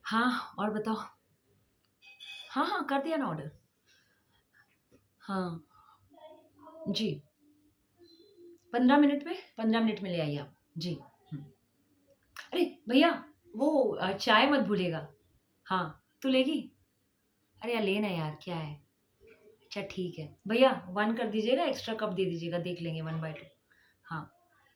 हाँ, और बताओ? हाँ, हाँ, कर दिया ना ऑर्डर। हाँ, जी। 15 मिनट में 15 मिनट में ले आइए आप। जी। हुँ। अरे भैया, वो चाय मत भूलिएगा। हाँ, तू लेगी? अरे यार लेना यार, क्या है? अच्छा ठीक है। भैया 1 कर दीजिएगा, एक्स्ट्रा कप दे दीजिएगा, देख लेंगे 1 बाय 2। हाँ।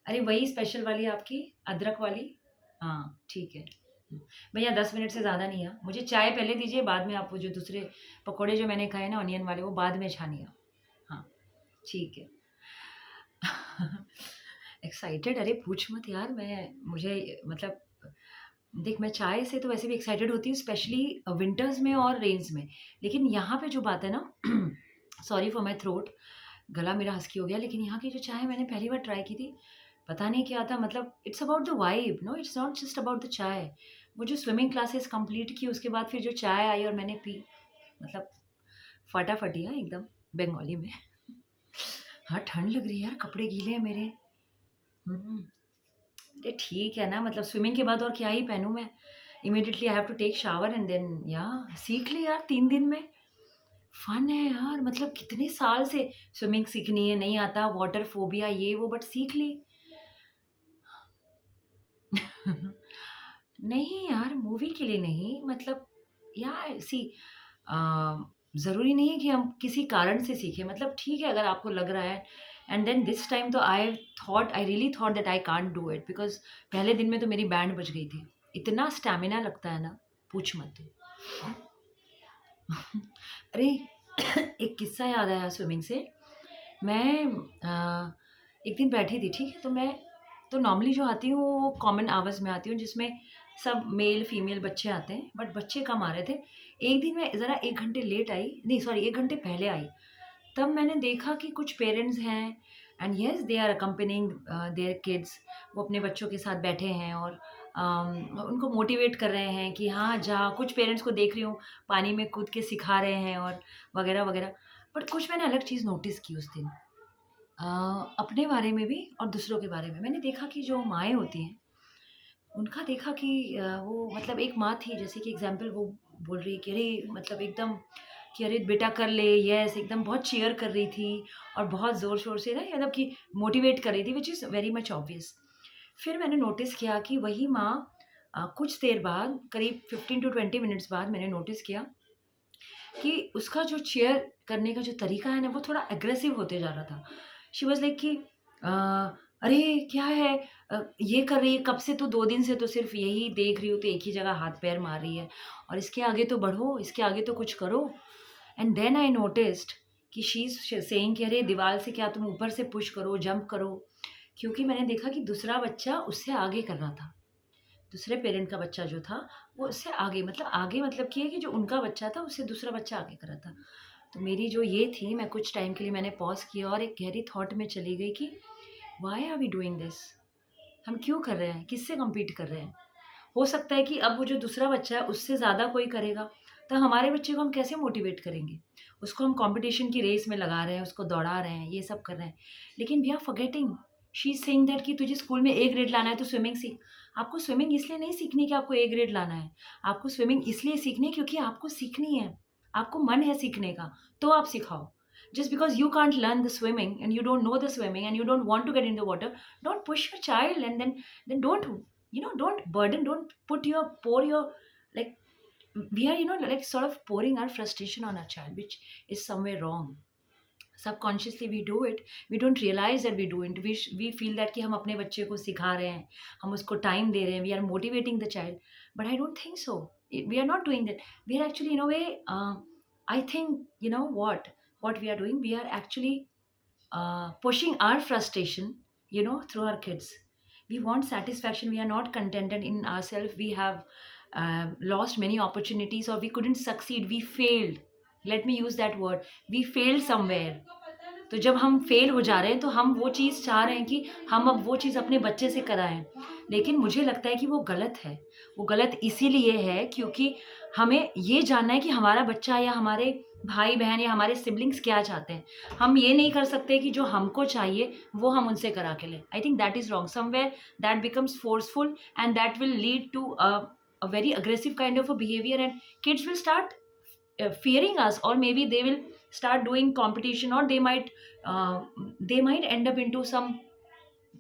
अरे वही स्पेशल वाली आपकी अदरक वाली? हाँ, ठीक है। हुँ। भैया 10 मिनट से ज़्यादा नहीं है। मुझे चाय पहले दीजिए, बाद में आप वो जो दूसरे पकोड़े जो मैंने खाए ना ऑनियन वाले, वो बाद में छानिए आप। हाँ, ठीक है। एक्साइटेड? अरे पूछ मत यार, मैं मुझे मतलब देख, मैं चाय से तो वैसे भी एक्साइटेड होती हूँ, स्पेशली विंटर्स में और रेन्स में। लेकिन यहाँ पे जो बात है ना, सॉरी फॉर माय थ्रोट, गला मेरा हस्की हो गया, लेकिन यहाँ की जो चाय मैंने पहली बार ट्राई की थी, पता नहीं क्या था, मतलब it's about the vibe, no it's not just about the chai. वो जो स्विमिंग क्लासेस कंप्लीट की, उसके बाद फिर जो चाय आई और मैंने पी, मतलब फटाफटी है एकदम, बंगाली में। हाँ, ठंड लग रही है यार, कपड़े गीले हैं मेरे। हुँ। अरे ठीक है ना, मतलब स्विमिंग के बाद और क्या ही पहनूँ मैं? Immediately I have to take shower and then या सीख ली यार 3 दिन में। फन है यार, मतलब कितने साल से स्विमिंग सीखनी है, नहीं आता, वाटर फोबिया ये वो, बट सीख ली। नहीं यार, मूवी के लिए नहीं, मतलब यार सी अ, ज़रूरी नहीं है कि हम किसी कारण से सीखें, मतलब ठीक है अगर आपको लग रहा है, एंड देन दिस टाइम तो I really thought that I can't do it, because पहले दिन में तो मेरी बैंड बज गई थी। इतना स्टैमिना लगता है ना, पूछ मत। अरे एक किस्सा याद आया स्विमिंग से। मैं एक दिन बैठी थी, ठीक है? तो मैं तो नॉर्मली जो आती हूँ वो कॉमन आवर्स में आती हूँ, जिसमें सब मेल फीमेल बच्चे आते हैं, बट बच्चे कम आ रहे थे। एक दिन मैं ज़रा 1 घंटे लेट आई, नहीं सॉरी 1 घंटे पहले आई। तब मैंने देखा कि कुछ पेरेंट्स हैं and yes they are accompanying their kids. वो अपने बच्चों के साथ बैठे हैं और उनको मोटिवेट कर रहे हैं कि हाँ जा, कुछ पेरेंट्स को देख रही हूँ पानी में कूद के सिखा रहे हैं और वगैरह वगैरह। बट कुछ मैंने अलग चीज़ नोटिस की उस दिन, अपने बारे में भी और दूसरों के बारे में। मैंने देखा कि जो माएँ होती हैं, उनका देखा कि वो मतलब एक माँ थी, जैसे कि एग्ज़ाम्पल वो बोल रही है कि अरे मतलब एकदम कि अरे बेटा कर ले, यस एकदम बहुत चीयर कर रही थी और बहुत ज़ोर-शोर से ना मतलब कि मोटिवेट कर रही थी, which is very much obvious. फिर मैंने नोटिस किया कि वही माँ कुछ देर बाद, करीब 15 टू 20 मिनट्स बाद मैंने नोटिस किया कि उसका जो चीयर करने का जो तरीका है ना, वो थोड़ा एग्रेसिव होते जा रहा था। शी वाज़ लाइक कि अ, "अरे! क्या है? ये कर रही है, कब से, तो 2 दिन से तो सिर्फ़ यही देख रही हूँ, तो एक ही जगह हाथ-पैर मार रही है और इसके आगे तो बढ़ो, इसके आगे तो कुछ करो।" एंड देन आई नोटिस्ड कि शी इज़ सेइंग कि अरे! दीवार से क्या तुम ऊपर से पुश करो, जंप करो। क्योंकि मैंने देखा कि दूसरा बच्चा उससे आगे कर रहा था। दूसरे पेरेंट का बच्चा जो था, वो उससे आगे मतलब कि है कि जो उनका बच्चा था, उससे दूसरा बच्चा आगे कर रहा था। तो मेरी जो ये थी, मैं कुछ टाइम के लिए मैंने पॉज़ किया और एक गहरी थॉट में चली गई कि why are we doing this? हम क्यों कर रहे हैं? किससे कम्पीट कर रहे हैं? हो सकता है कि अब वो जो दूसरा बच्चा है, उससे ज़्यादा कोई करेगा, तो हमारे बच्चे को हम कैसे मोटिवेट करेंगे? उसको हम कॉम्पिटिशन की रेस में लगा रहे हैं, उसको दौड़ा रहे हैं, ये सब कर रहे हैं। लेकिन we are forgetting, she is saying that कि तुझे स्कूल में ए ग्रेड लाना है तो स्विमिंग सीख। आपको स्विमिंग इसलिए नहीं सीखनी कि आपको ए ग्रेड लाना है। आपको स्विमिंग इसलिए सीखनी है क्योंकि आपको सीखनी है। आपको मन है सीखने का, तो आप सिखाओ। Just because you can't learn the swimming and you don't know the swimming and you don't want to get in the water, don't push your child, and then don't, don't burden, don't put your pour your, like, we are, like sort of pouring our frustration on our child, which is somewhere wrong. Subconsciously we do it, we don't realize that we do it, we feel that कि हम अपने बच्चे को सिखा रहे हैं, हम उसको टाइम दे रहे हैं, we are motivating the child, but I don't think so. We are not doing that. We are actually, in a way, I think, what we are doing, we are actually pushing our frustration, through our kids. We want satisfaction, we are not contented in ourselves, we have lost many opportunities, or we couldn't succeed, we failed. Let me use that word, we failed somewhere. तो जब हम fail हो जा रहे हैं, तो हम वो चीज़ चाह रहे हैं कि हम अब वो चीज़ अपने बच्चे से कराएं, लेकिन मुझे लगता है कि वो गलत है। वो गलत इसीलिए है क्योंकि हमें ये जानना है कि हमारा बच्चा या हमारे भाई बहन या हमारे सिबलिंग्स क्या चाहते हैं। हम ये नहीं कर सकते कि जो हमको चाहिए वो हम उनसे करा के लें। I think that is wrong, somewhere that becomes forceful and that will lead to a very aggressive kind of a behavior, and kids will start fearing us, or maybe they will start doing competition, or uh, they might end up into some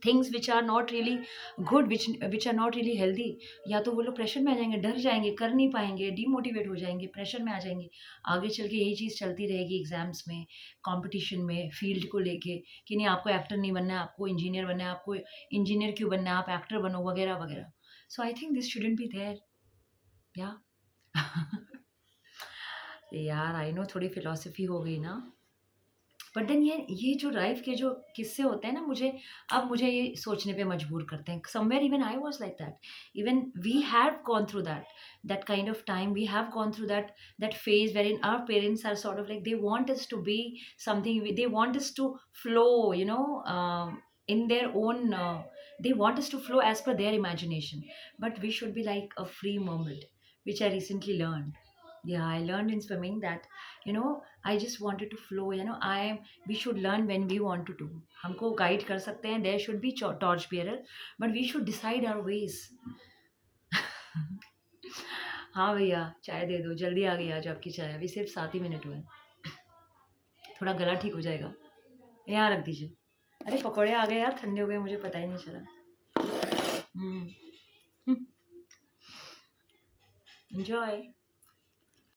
things which are not really good, which are not really healthy. या तो वो लोग pressure में आ जाएंगे, डर जाएंगे, कर नहीं पाएंगे, डिमोटिवेट हो जाएंगे, प्रेशर में आ जाएंगे। आगे चल के यही चीज़ चलती रहेगी एग्जाम्स में, कंपटीशन में, फील्ड को लेके कि नहीं आपको एक्टर नहीं बनना है, आपको इंजीनियर बनना है, आपको इंजीनियर क्यों बनना है, आप एक्टर बनो, वगैरह वगैरह। So I think this shouldn't be there. या यार आई नो थोड़ी फिलोसफी हो गई ना, बट देन ये जो लाइफ के जो किस्से होते हैं ना, मुझे ये सोचने पे मजबूर करते हैं। Somewhere even I was like that, even we have gone through that kind of time, we have gone through that phase wherein our parents are sort of like they want us to be something, they want us to flow, in their own they want us to flow as per their imagination, but we should be like a free moment, which I recently learned. Yeah, I learned in swimming that, I just wanted to flow, we should learn when we want to do. हमको guide कर सकते हैं, there should be torch bearer, but we should decide our ways. हाँ भैया, चाय दे दो, जल्दी आ गई आज आपकी चाय, अभी सिर्फ 7 ही मिनट हुए, थोड़ा गला ठीक हो जाएगा। यहाँ रख दीजिए। अरे पकौड़े आ गए यार, ठंडे हो गए, मुझे पता ही नहीं चला। एंजॉय।